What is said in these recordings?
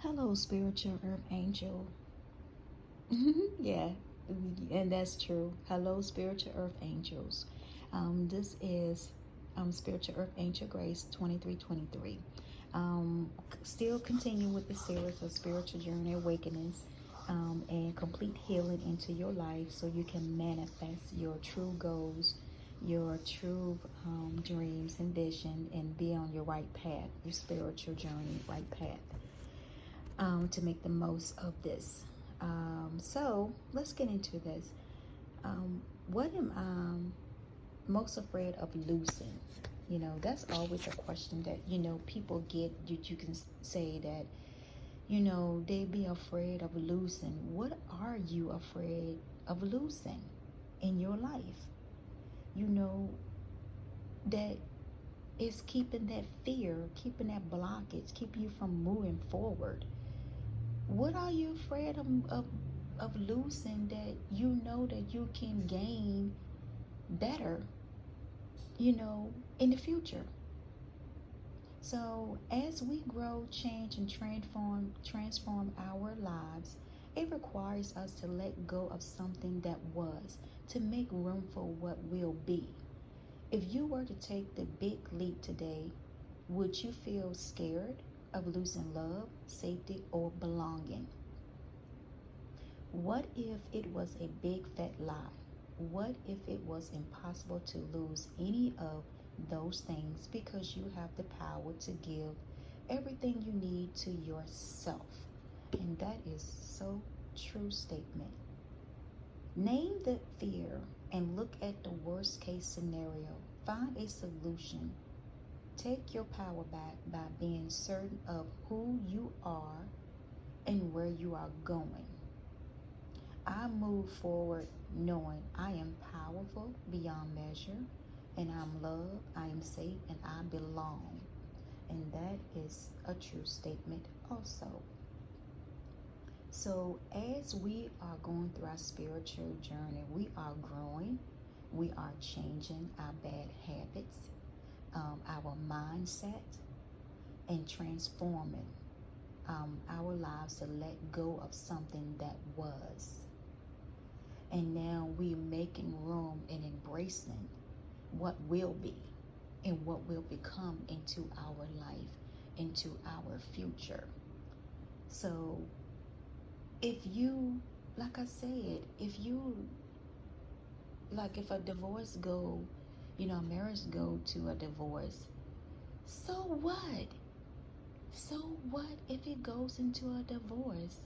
Hello, spiritual earth angel. Yeah, and that's true. Hello, spiritual earth angels. This is Spiritual Earth Angel Grace 2323. Still continue with the series of spiritual journey awakenings and complete healing into your life so you can manifest your true goals, your true dreams and vision, and be on your right path, your spiritual journey, right path. To make the most of this. So let's get into this. What am I most afraid of losing? That's always a question that, people get. You can say that, they be afraid of losing. What are you afraid of losing in your life? You know, that is keeping that fear, keeping that blockage, keeping you from moving forward. What are you afraid of losing that you know that you can gain better, in the future? So as we grow, change, and transform our lives, it requires us to let go of something that was to make room for what will be. If you were to take the big leap today, would you feel scared of losing love, safety, or belonging? What if it was a big fat lie? What if it was impossible to lose any of those things because you have the power to give everything you need to yourself? And that is so true statement. Name the fear and look at the worst case scenario. Find a solution. Take your power back by being certain of who you are and where you are going. I move forward knowing I am powerful beyond measure, and I'm loved, I am safe, and I belong. And that is a true statement also. So as we are going through our spiritual journey, we are growing, we are changing our bad habits, our mindset, and transforming our lives to let go of something that was. And now we're making room and embracing what will be and what will become into our life, into our future. So if you, like I said, if a divorce go, a marriage go to a divorce, so what? So what if it goes into a divorce?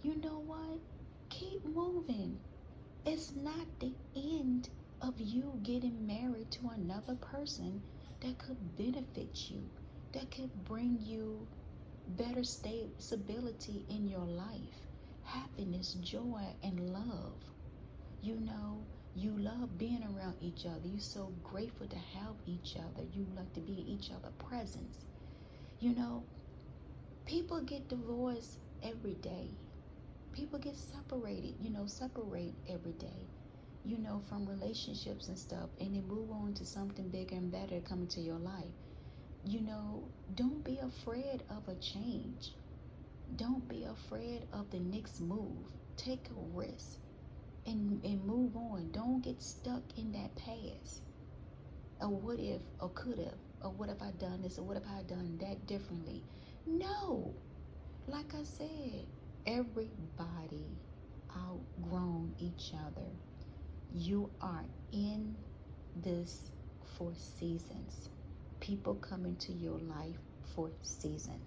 You know what? Keep moving. It's not the end of you getting married to another person that could benefit you, that could bring you better stability in your life, happiness, joy, and love. You love being around each other. You're so grateful to have each other. You like to be in each other's presence. You know, people get divorced every day. People get separated, separate every day, from relationships and stuff, and they move on to something bigger and better coming to your life. Don't be afraid of a change. Don't be afraid of the next move. Take a risk and move on. Don't get stuck in that past. Or what if, or could have, or what if I done this, or what if I done that differently? No. Like I said, everybody outgrown each other. You are in this for seasons. People come into your life for season.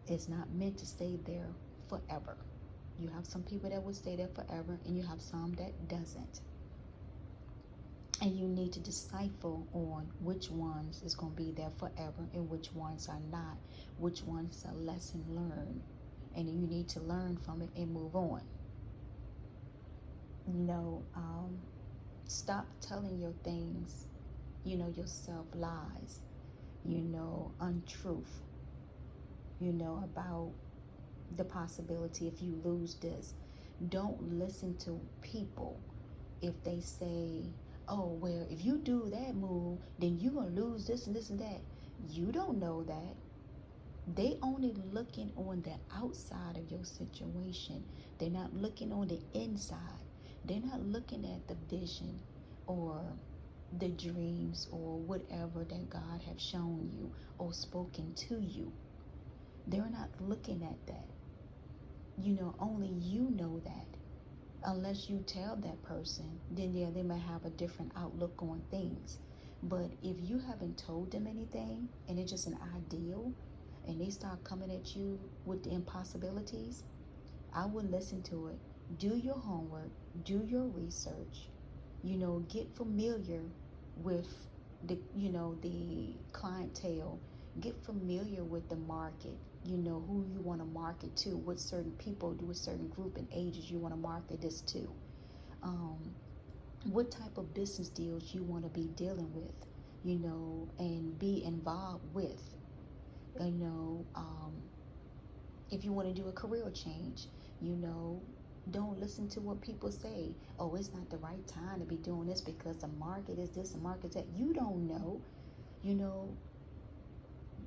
It's not meant to stay there forever. You have some people that will stay there forever, and you have some that doesn't. And you need to decipher on which ones is going to be there forever and which ones are not, which ones are lesson learned. And you need to learn from it and move on. Stop telling your things, yourself lies, untruth, about the possibility if you lose this. Don't listen to people if they say, oh, well, if you do that move, then you're going to lose this and this and that. You don't know that. They only looking on the outside of your situation. They're not looking on the inside. They're not looking at the vision or the dreams or whatever that God have shown you or spoken to you. They're not looking at that. Only you know that. Unless you tell that person, then yeah, they may have a different outlook on things. But if you haven't told them anything and it's just an ideal and they start coming at you with the impossibilities, I would listen to it. Do your homework, do your research, get familiar with the clientele, get familiar with the market, who you want to market to, what certain people do, what certain group and ages you want to market this to, what type of business deals you want to be dealing with, and be involved with, you know, um, if you want to do a career change, don't listen to what people say. Oh, it's not the right time to be doing this because the market is this, the market's that. You don't know. You know,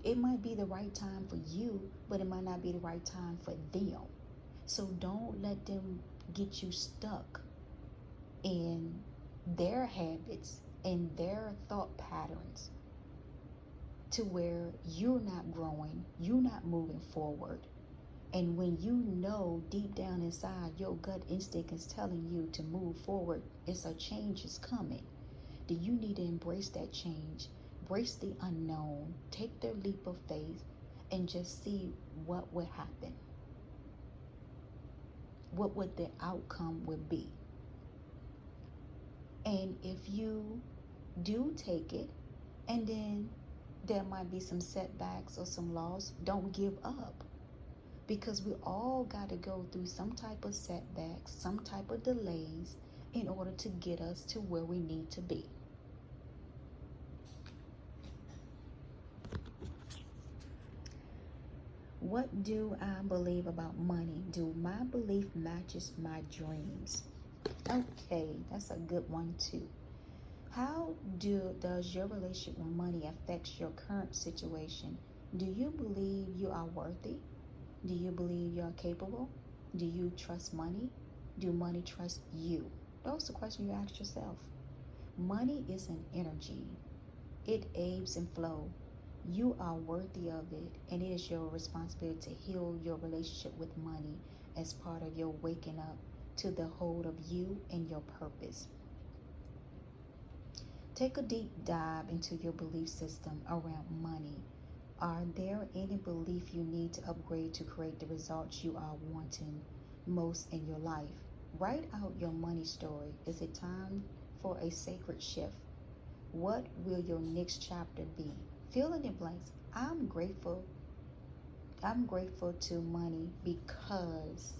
it might be the right time for you, but it might not be the right time for them. So don't let them get you stuck in their habits and their thought patterns to where you're not growing, you're not moving forward. And when you know deep down inside your gut instinct is telling you to move forward, it's a change is coming. Do you need to embrace that change? Embrace the unknown. Take the leap of faith and just see what would happen. What would the outcome would be? And if you do take it, and then there might be some setbacks or some loss, don't give up. Because we all got to go through some type of setbacks, some type of delays in order to get us to where we need to be. What do I believe about money? Do my belief matches my dreams? Okay, that's a good one too. How does your relationship with money affect your current situation? Do you believe you are worthy? Do you believe you're capable? Do you trust money? Do money trust you? Those are the questions you ask yourself. Money is an energy. It ebbs and flows. You are worthy of it, and it is your responsibility to heal your relationship with money as part of your waking up to the hold of you and your purpose. Take a deep dive into your belief system around money. Are there any belief you need to upgrade to create the results you are wanting most in your life? Write out your money story. Is it time for a sacred shift? What will your next chapter be? Fill in the blanks. I'm grateful to money because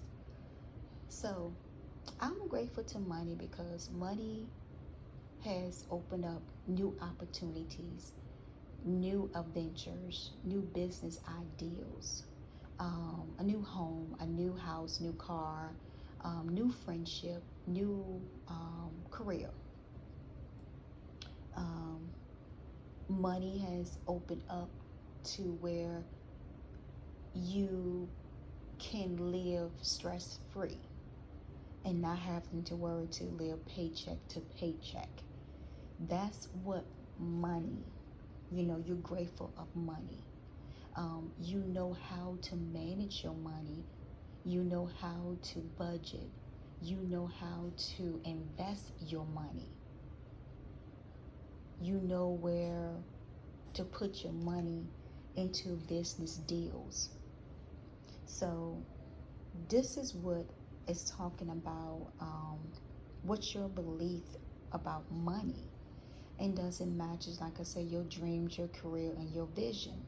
I'm grateful to money because money has opened up new opportunities, new adventures, new business ideals, a new home, a new house, new car, new friendship, new career. Money has opened up to where you can live stress-free and not having to worry to live paycheck to paycheck. That's what money, you're grateful of money. You know how to manage your money. You know how to budget. You know how to invest your money. You know where to put your money into business deals. So this is what it's talking about. What's your belief about money? And does it match, like I said, your dreams, your career, and your vision?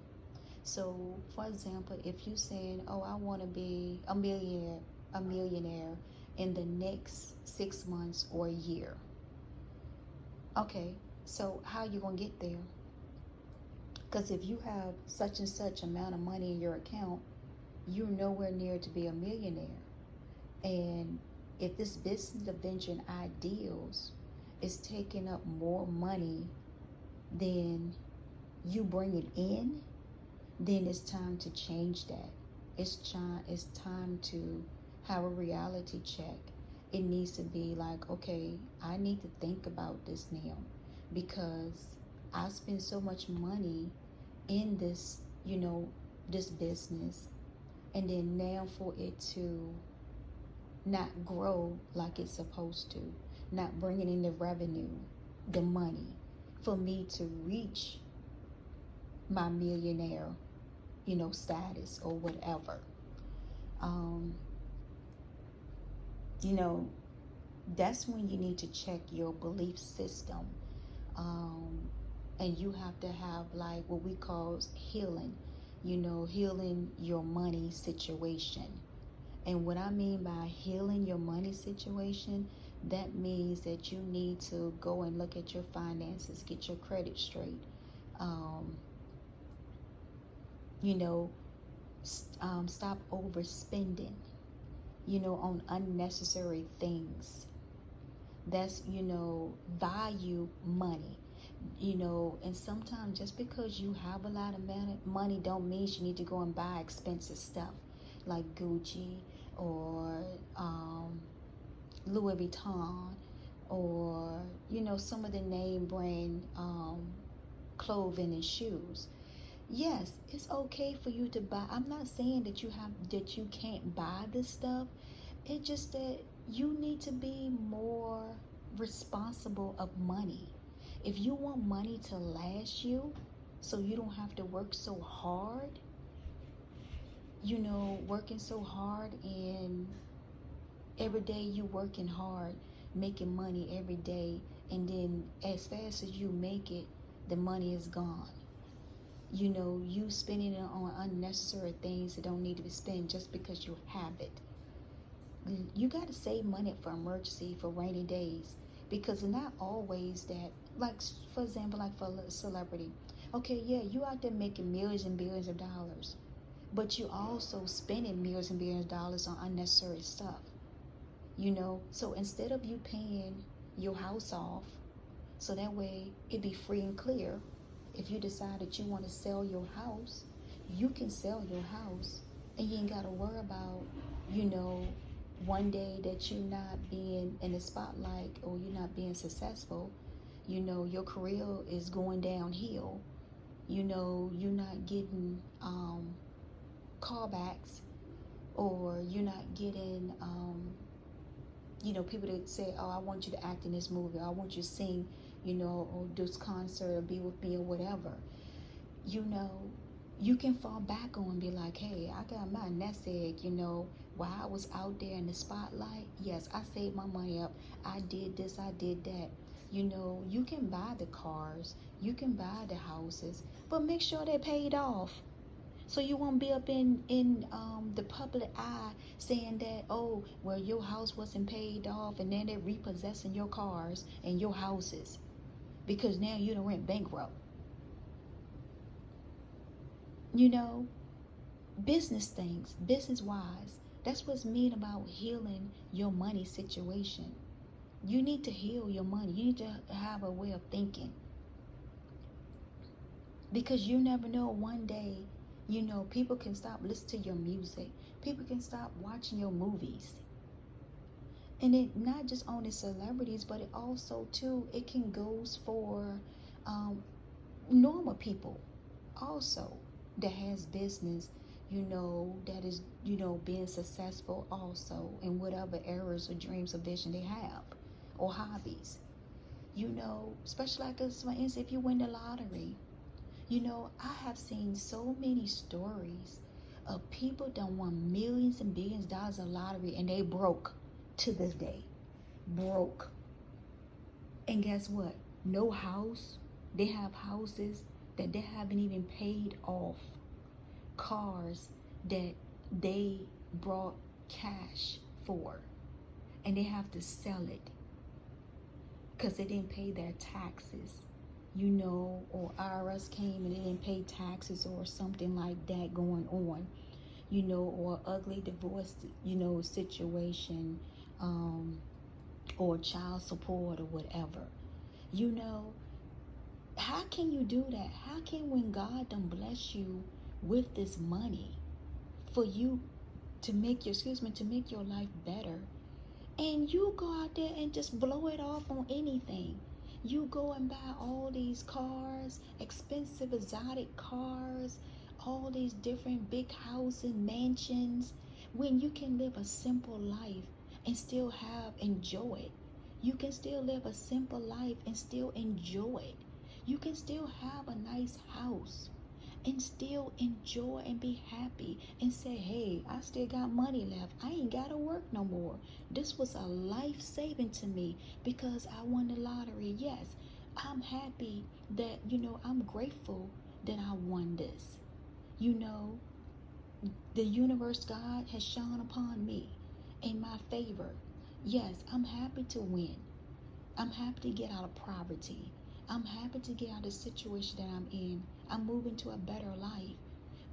So, for example, if you saying, "Oh, I want to be a millionaire in the next 6 months or a year," okay. So how you gonna get there? Because if you have such and such amount of money in your account, you're nowhere near to be a millionaire. And if this business adventure and ideals is taking up more money than you bring it in, then it's time to change that. It's time to have a reality check. It needs to be like, okay, I need to think about this now, because I spend so much money in this, this business, and then now for it to not grow like it's supposed to, not bringing in the revenue, the money for me to reach my millionaire, status or whatever. Um, you know, that's when you need to check your belief system. Um, and you have to have like what we call healing, healing your money situation. And what I mean by healing your money situation, that means that you need to go and look at your finances, get your credit straight. Um, you know, stop overspending, on unnecessary things. That's, value money. And sometimes just because you have a lot of money don't mean you need to go and buy expensive stuff like Gucci or Louis Vuitton, or some of the name brand clothing and shoes. Yes, it's okay for you to buy. I'm not saying that you can't buy this stuff. It's just that you need to be more responsible of money. If you want money to last you, so you don't have to work so hard, working so hard, and every day you working hard, making money every day, and then as fast as you make it, the money is gone. You spending it on unnecessary things that don't need to be spent just because you have it. You got to save money for emergency, for rainy days, because it's not always that, like, for example, like for a celebrity. Okay, yeah, you out there making millions and billions of dollars, but you also spending millions and billions of dollars on unnecessary stuff. So instead of you paying your house off, so that way it be free and clear, if you decide that you want to sell your house, you can sell your house, and you ain't got to worry about, one day that you're not being in the spotlight, or you're not being successful. Your career is going downhill. You're not getting callbacks, or you're not getting people that say, oh, I want you to act in this movie, or I want you to sing, or do this concert, or be with me, or whatever. You can fall back on and be like, hey, I got my nest egg, while I was out there in the spotlight. Yes, I saved my money up. I did this, I did that. You can buy the cars, you can buy the houses, but make sure they're paid off. So you won't be up in the public eye saying that, oh, well, your house wasn't paid off, and then they're repossessing your cars and your houses because now you done went bankrupt. Business things, business wise. That's what's mean about healing your money situation. You need to heal your money. You need to have a way of thinking, because you never know, one day, people can stop listening to your music. People can stop watching your movies. And it not just only celebrities, but it also too, it can goes for normal people also, that has business, that is, being successful also in whatever areas or dreams or vision they have, or hobbies. Especially like us, for instance, if you win the lottery. I have seen so many stories of people that won millions and billions of dollars in lottery, and they broke to this day. Broke. And guess what? No house. They have houses that they haven't even paid off. Cars that they brought cash for, and they have to sell it because they didn't pay their taxes. Or IRS came and they didn't pay taxes, or something like that going on, or ugly divorce, situation, or child support or whatever. How can you do that? How can, when God done bless you with this money for you to make your to make your life better, and you go out there and just blow it off on anything. You go and buy all these cars, expensive exotic cars, all these different big houses, mansions, when you can live a simple life and still have enjoy it. You can still live a simple life and still enjoy it. You can still have a nice house and still enjoy and be happy and say, hey, I still got money left. I ain't got to work no more. This was a life saving to me because I won the lottery. Yes, I'm happy that, I'm grateful that I won this. You know, the universe, God, has shone upon me in my favor. Yes, I'm happy to win. I'm happy to get out of poverty. I'm happy to get out of the situation that I'm in. I'm moving to a better life.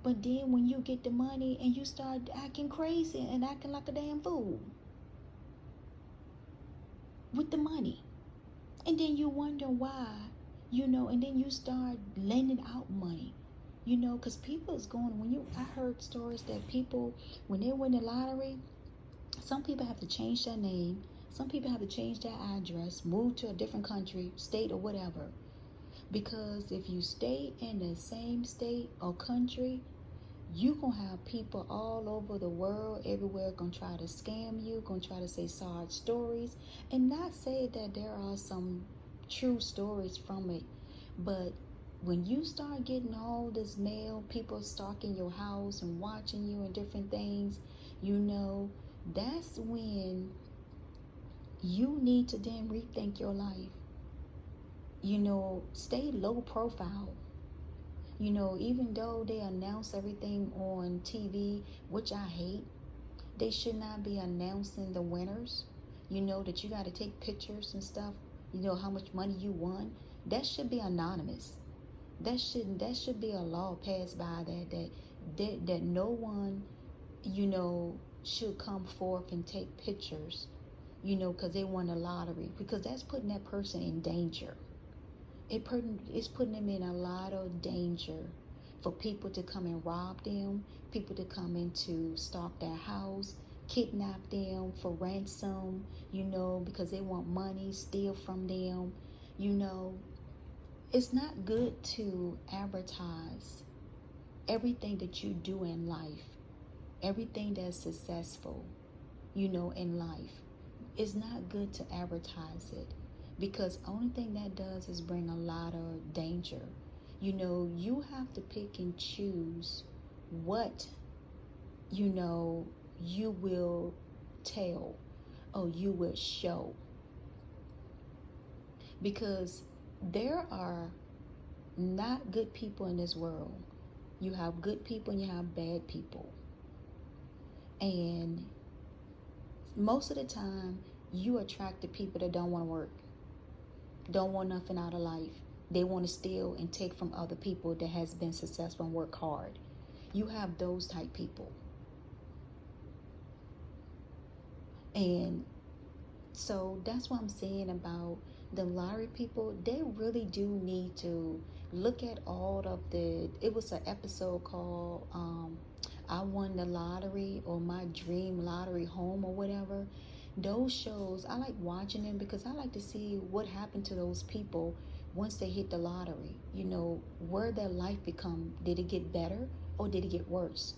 But then when you get the money and you start acting crazy and acting like a damn fool with the money, and then you wonder why, and then you start lending out money, because people is going, I heard stories that people, when they win the lottery, some people have to change their name. Some people have to change their address, move to a different country, state, or whatever. Because if you stay in the same state or country, you going to have people all over the world, everywhere, going to try to scam you, going to try to say sad stories. And not say that there are some true stories from it. But when you start getting all this mail, people stalking your house and watching you and different things, that's when you need to then rethink your life. Stay low profile. Even though they announce everything on TV, which I hate, they should not be announcing the winners. That you got to take pictures and stuff. How much money you won. That should be anonymous. That should be a law passed by that no one, should come forth and take pictures, because they won the lottery, because that's putting that person in danger. It's putting them in a lot of danger for people to come and rob them, people to come in to stalk their house, kidnap them for ransom, because they want money, steal from them. It's not good to advertise everything that you do in life, everything that's successful, in life. It's not good to advertise it, because only thing that does is bring a lot of danger. You have to pick and choose what, you will tell or you will show. Because there are not good people in this world. You have good people and you have bad people. And most of the time, you attract the people that don't want to work, don't want nothing out of life. They want to steal and take from other people that has been successful and work hard. You have those type people. And so that's what I'm saying about the lottery people. They really do need to look at all of it was an episode called I Won the Lottery, or My Dream Lottery Home, or whatever. Those shows, I like watching them because I like to see what happened to those people once they hit the lottery. Where their life become. Did it get better or did it get worse?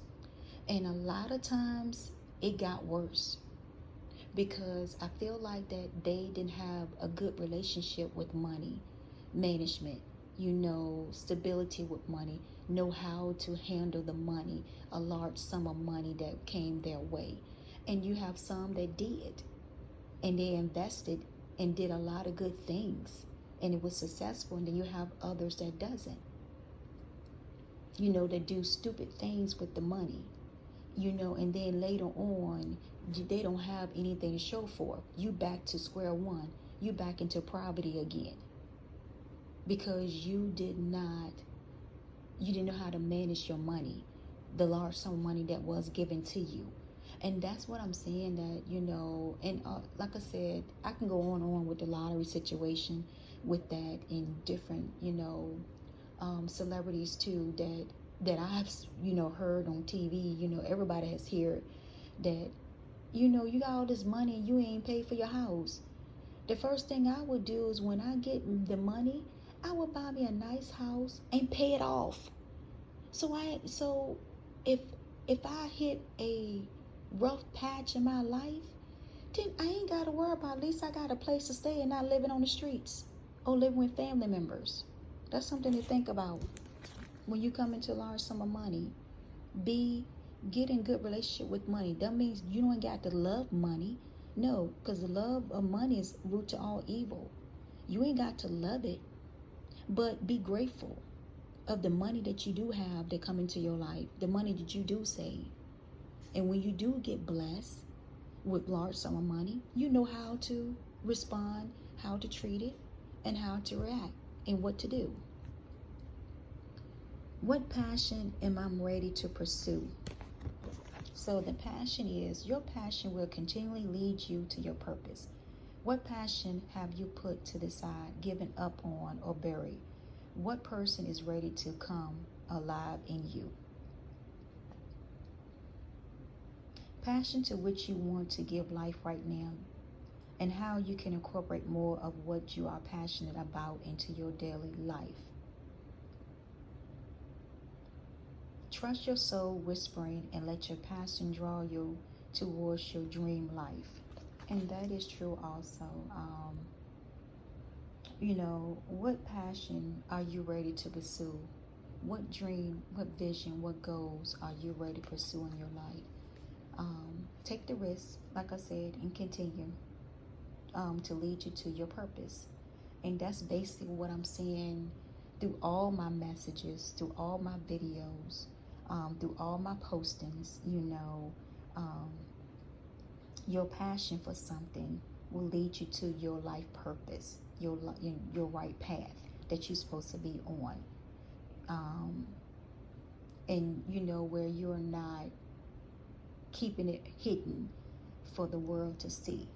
And a lot of times it got worse, because I feel like that they didn't have a good relationship with money management, stability with money, know how to handle the money, a large sum of money that came their way. And you have some that did, and they invested and did a lot of good things, and it was successful. And then you have others that doesn't, that do stupid things with the money, and then later on, they don't have anything to show for. You back to square one. You back into poverty again, because you didn't know how to manage your money, the large sum of money that was given to you. And that's what I'm saying, that, and like I said, I can go on and on with the lottery situation with that, in different, celebrities too, that that I've, heard on TV. Everybody has heard that, you got all this money and you ain't paid for your house. The first thing I would do is when I get the money, I would buy me a nice house and pay it off. So if I hit a rough patch in my life, then I ain't gotta worry about, at least I got a place to stay and not living on the streets or living with family members. That's something to think about when you come into a large sum of money. Get in good relationship with money. That means you don't got to love money. No, because the love of money is root to all evil. You ain't got to love it, but be grateful of the money that you do have that come into your life, the money that you do save. And when you do get blessed with large sum of money, you know how to respond, how to treat it, and how to react, and what to do. What passion am I ready to pursue? So the passion is, your passion will continually lead you to your purpose. What passion have you put to the side, given up on, or buried? What person is ready to come alive in you? Passion to which you want to give life right now, and how you can incorporate more of what you are passionate about into your daily life. Trust your soul whispering and let your passion draw you towards your dream life. And that is true also. What passion are you ready to pursue? What dream, what vision, what goals are you ready to pursue in your life? Take the risk, like I said, and continue to lead you to your purpose. And that's basically what I'm saying through all my messages, through all my videos, through all my postings. Your passion for something will lead you to your life purpose, your right path that you're supposed to be on. And where you're not keeping it hidden for the world to see.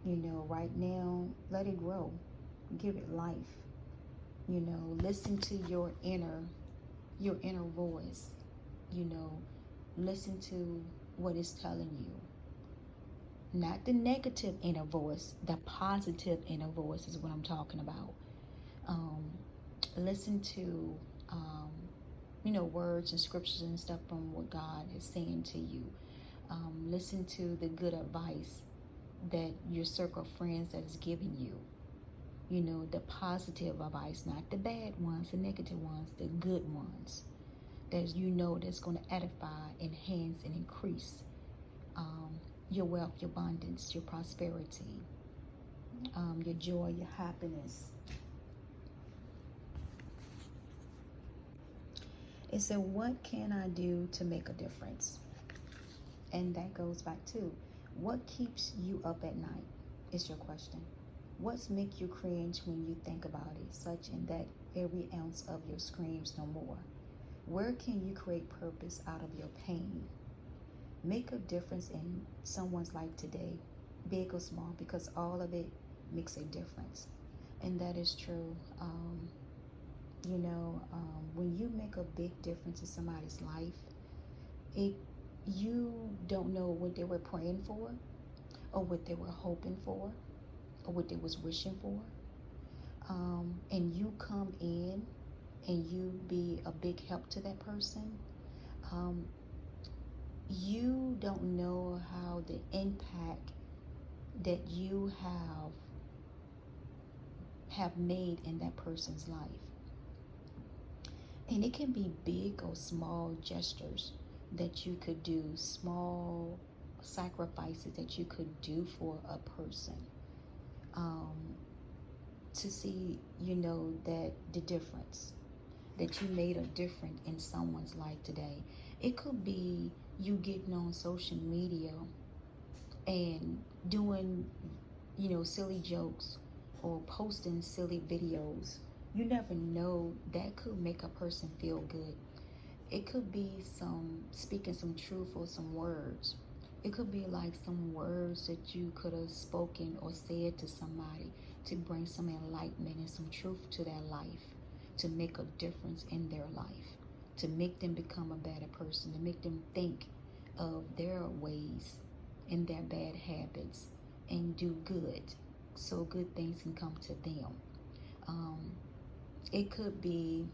Right now, let it grow. Give it life. Listen to your inner voice. Listen to what it's telling you. Not the negative inner voice, the positive inner voice is what I'm talking about. Listen to words and scriptures and stuff from what God is saying to you. Listen to the good advice that your circle of friends that is giving you. The positive advice, not the bad ones, the negative ones, the good ones. That's going to edify, enhance, and increase your wealth, your abundance, your prosperity, your joy, your happiness. It said, what can I do to make a difference? And that goes back to, what keeps you up at night is your question. What's make you cringe when you think about it, such in that every ounce of your screams no more? Where can you create purpose out of your pain? Make a difference in someone's life today, big or small, because all of it makes a difference. And that is true. When you make a big difference in somebody's life, you don't know what they were praying for, or what they were hoping for, or what they was wishing for. And you come in and you be a big help to that person. You don't know how the impact that you have made in that person's life. And it can be big or small gestures that you could do, small sacrifices that you could do for a person, to see, that the difference, that you made a difference in someone's life today. It could be you getting on social media and doing, silly jokes or posting silly videos. You never know, that could make a person feel good. It could be speaking some truth or some words. It could be like some words that you could have spoken or said to somebody to bring some enlightenment and some truth to their life, to make a difference in their life. to make them become a better person, to make them think of their ways and their bad habits and do good, so good things can come to them. It could be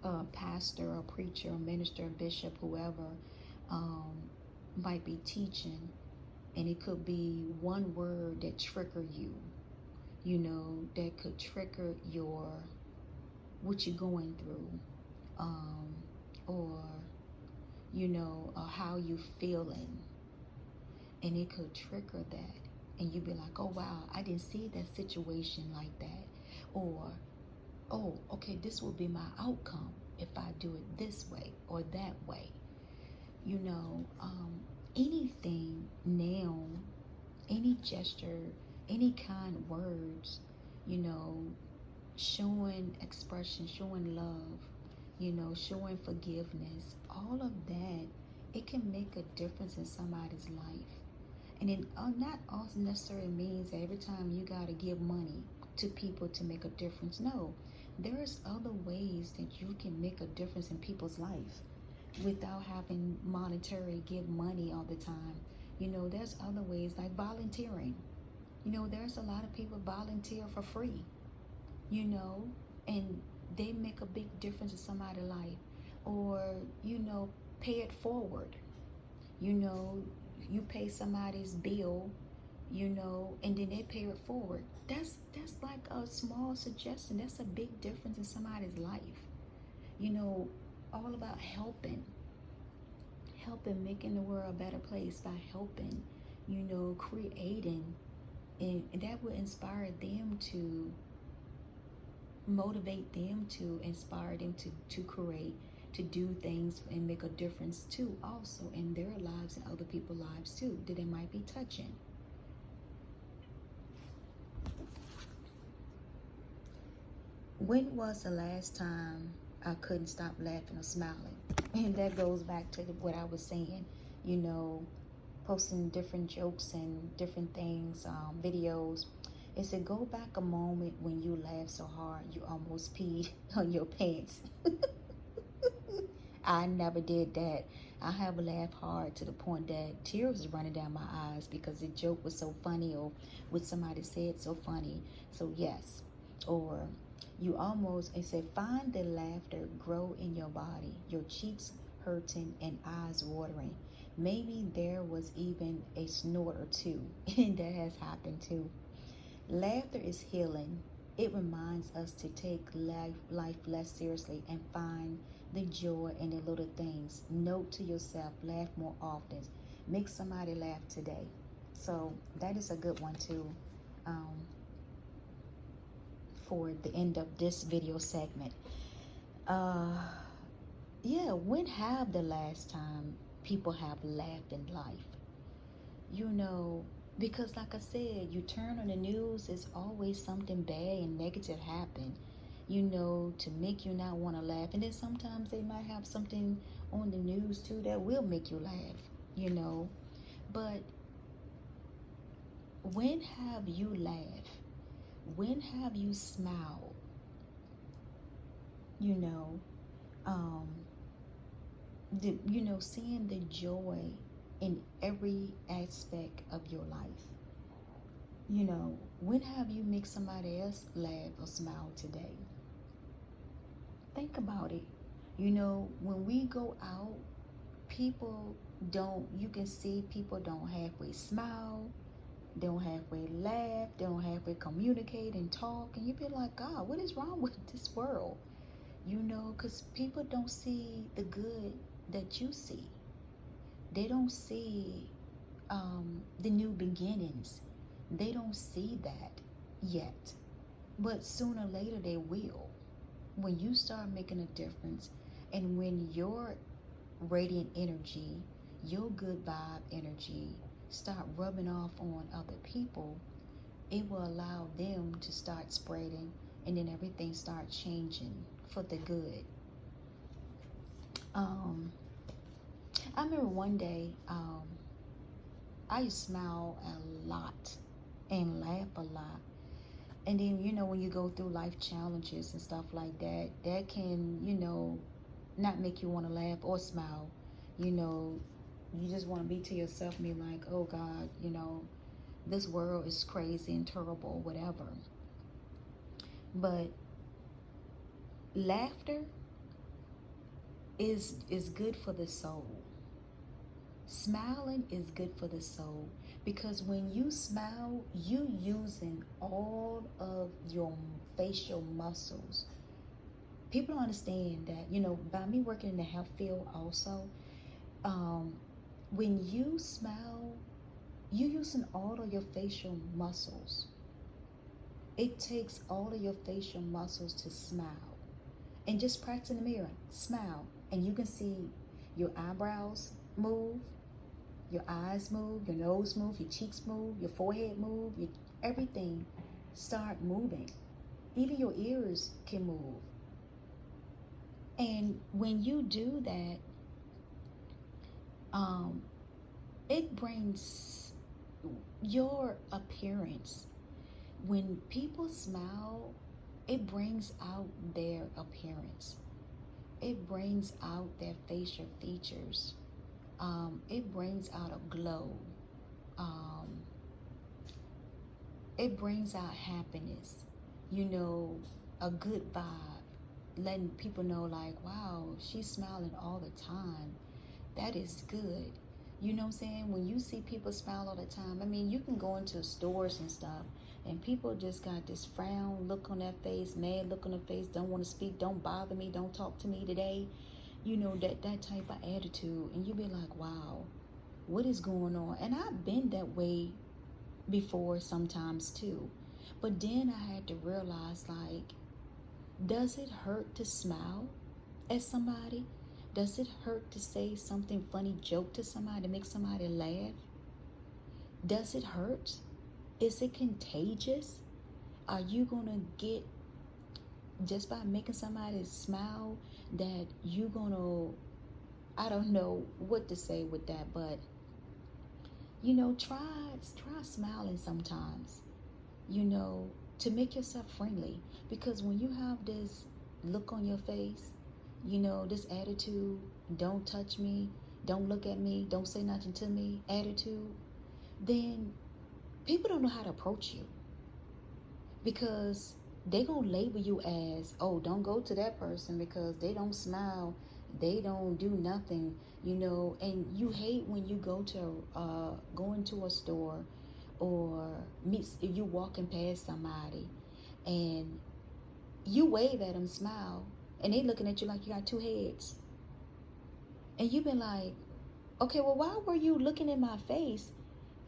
a pastor, a preacher, a minister, a bishop, whoever um, might be teaching, and it could be one word that trigger you, that could trigger your what you're going through, um, or how you feeling, and it could trigger that, and you'd be like, oh wow, I didn't see that situation like that, or oh, okay, this will be my outcome if I do it this way or that way. Anything now, any gesture, any kind words, you know, showing expression, showing love, showing forgiveness, all of that, it can make a difference in somebody's life. And it not also necessarily means that every time you got to give money to people to make a difference. No, there's other ways that you can make a difference in people's life without having monetary give money all the time. There's other ways like volunteering. There's a lot of people volunteer for free, and they make a big difference in somebody's life. Or, pay it forward. You pay somebody's bill, and then they pay it forward. That's like a small suggestion. That's a big difference in somebody's life. All about helping making the world a better place by helping, creating, and that will inspire them to motivate them, to inspire them to create, to do things and make a difference too, also in their lives and other people's lives too, that it might be touching. When was the last time I couldn't stop laughing or smiling? And that goes back to what I was saying, posting different jokes and different things, videos. It said, go back a moment when you laughed so hard you almost peed on your pants. I never did that. I have laughed hard to the point that tears was running down my eyes because the joke was so funny, or what somebody said so funny. So yes. Or it said, find the laughter grow in your body, your cheeks hurting and eyes watering. Maybe there was even a snort or two, and that has happened too. Laughter is healing. It reminds us to take life less seriously and find the joy in the little things. Note to yourself, laugh more often. Make somebody laugh today. So that is a good one too, for the end of this video segment. Yeah, when have the last time people have laughed in life? Because like I said, you turn on the news, it's always something bad and negative happen, to make you not want to laugh. And then sometimes they might have something on the news too that will make you laugh. But when have you laughed? When have you smiled? Seeing the joy in every aspect of your life. When have you make somebody else laugh or smile today? Think about it. When we go out, you can see people don't halfway smile, they don't halfway laugh, they don't halfway communicate and talk, and you be like, God, what is wrong with this world? Because people don't see the good that you see. They don't see the new beginnings. They don't see that yet. But sooner or later they will. When you start making a difference, and when your radiant energy, your good vibe energy start rubbing off on other people, it will allow them to start spreading, and then everything start changing for the good. I remember one day, I used to smile a lot and laugh a lot. And then, when you go through life challenges and stuff like that, that can, not make you want to laugh or smile. You know, you just want to be to yourself and be like, oh God, this world is crazy and terrible, whatever. But laughter is good for the soul. Smiling is good for the soul, because when you smile, you using all of your facial muscles. People don't understand that, by me working in the health field also, um, when you smile, you using all of your facial muscles. It takes all of your facial muscles to smile. And just practice in the mirror, smile, and you can see your eyebrows move, your eyes move, your nose move, your cheeks move, your forehead move, everything start moving. Even your ears can move. And when you do that, um, it brings your appearance. When people smile, it brings out their appearance. It brings out their facial features. It brings out a glow. Um, it brings out happiness. A good vibe. Letting people know, like, wow, she's smiling all the time. That is good. You know what I'm saying? When you see people smile all the time, you can go into stores and stuff, and people just got this frown look on their face, mad look on their face, don't want to speak, don't bother me, don't talk to me today. That type of attitude, and you be like, wow, what is going on? And I've been that way before sometimes too. But then I had to realize, like, does it hurt to smile at somebody? Does it hurt to say something funny joke to somebody to make somebody laugh? Does it hurt? Is it contagious? Are you gonna get, just by making somebody smile, that you gonna, I don't know what to say with that, but try smiling sometimes, to make yourself friendly. Because when you have this look on your face, this attitude, don't touch me, don't look at me, don't say nothing to me attitude, then people don't know how to approach you, because they gonna label you as, oh, don't go to that person because they don't smile, they don't do nothing, and you hate when you go into a store, or if you walking past somebody and you wave at them, smile, and they looking at you like you got two heads. And you've been like, okay, well, why were you looking in my face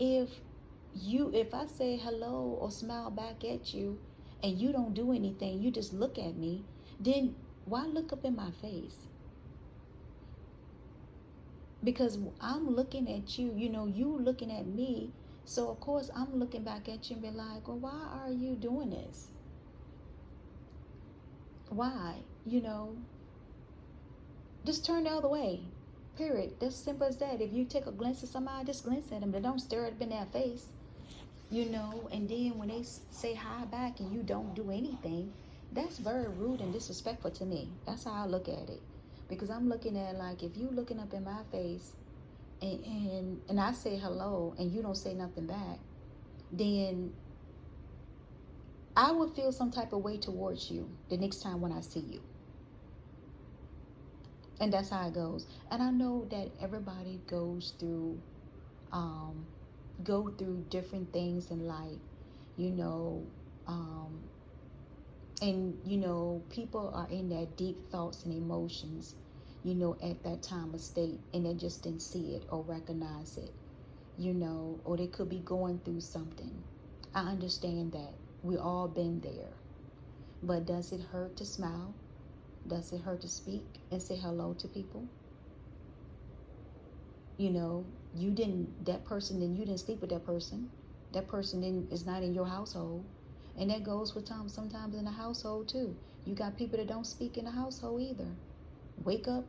if if I say hello or smile back at you and you don't do anything, you just look at me, then why look up in my face? Because I'm looking at you, you looking at me, so of course I'm looking back at you and be like, well, why are you doing this? Why? Just turn the other way. Period. That's simple as that. If you take a glance at somebody, just glance at them, but don't stare up in their face. And then when they say hi back and you don't do anything, that's very rude and disrespectful to me. That's how I look at it. Because I'm looking at, like, if you looking up in my face and I say hello and you don't say nothing back, then I would feel some type of way towards you the next time when I see you. And that's how it goes. And I know that everybody um, go through different things in life, you know, um, and people are in their deep thoughts and emotions, at that time of state, and they just didn't see it or recognize it, or they could be going through something. I understand that. We all been there. But does it hurt to smile? Does it hurt to speak and say hello to people? You didn't, that person, then you didn't sleep with that person. That person is not in your household. And that goes with sometimes in the household too. You got people that don't speak in the household either. Wake up,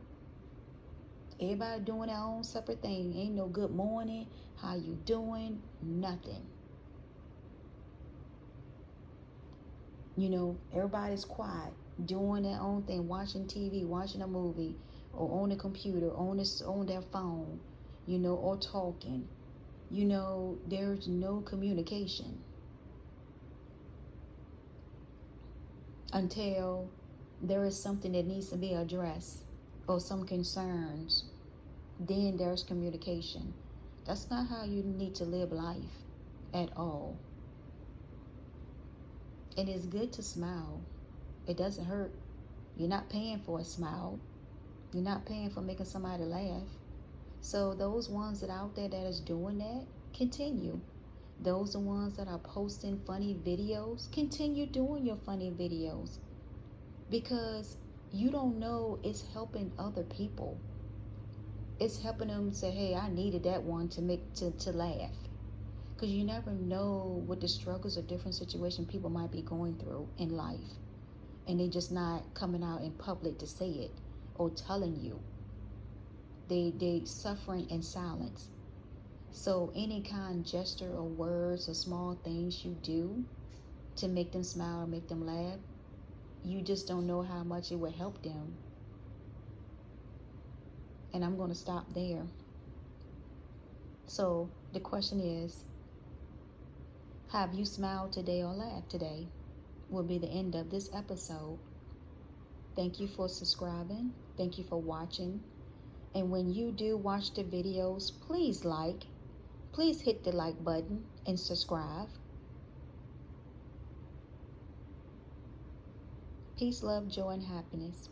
everybody doing their own separate thing. Ain't no good morning, how you doing, nothing. Everybody's quiet, doing their own thing, watching TV, watching a movie, or on the computer, on their phone, or talking. There's no communication until there is something that needs to be addressed or some concerns. Then there's communication. That's not how you need to live life at all. And it's good to smile. It doesn't hurt. You're not paying for a smile. You're not paying for making somebody laugh. So those ones that out there that is doing that, continue. Those are ones that are posting funny videos, continue doing your funny videos, because you don't know, it's helping other people. It's helping them say, hey, I needed that one to laugh. Because you never know what the struggles or different situations people might be going through in life. And they just not coming out in public to say it or telling you. They suffering in silence. So any kind gesture or words or small things you do to make them smile or make them laugh, you just don't know how much it will help them. And I'm going to stop there. So the question is, have you smiled today or laughed today? Will be the end of this episode. Thank you for subscribing. Thank you for watching. And when you do watch the videos, please hit the like button and subscribe. Peace, love, joy, and happiness.